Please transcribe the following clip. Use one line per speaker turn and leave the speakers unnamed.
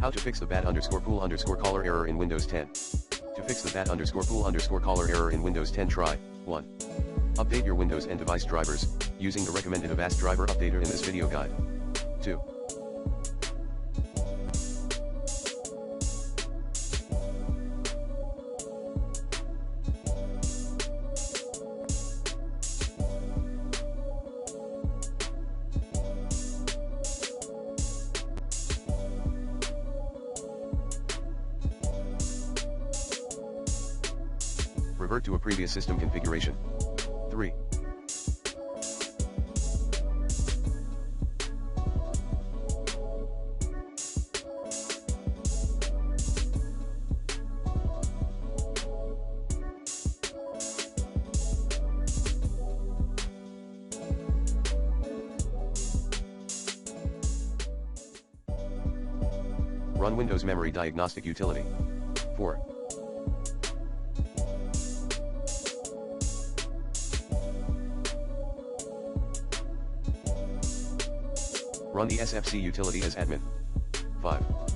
How to fix the bat_pool_caller error in Windows 10. To fix the bat_pool_caller error in Windows 10, try 1. Update your Windows and device drivers, using the recommended Avast driver updater in this video guide. 2. Revert to a previous system configuration. 3. Run Windows Memory Diagnostic Utility. 4. Run the SFC utility as admin. 5.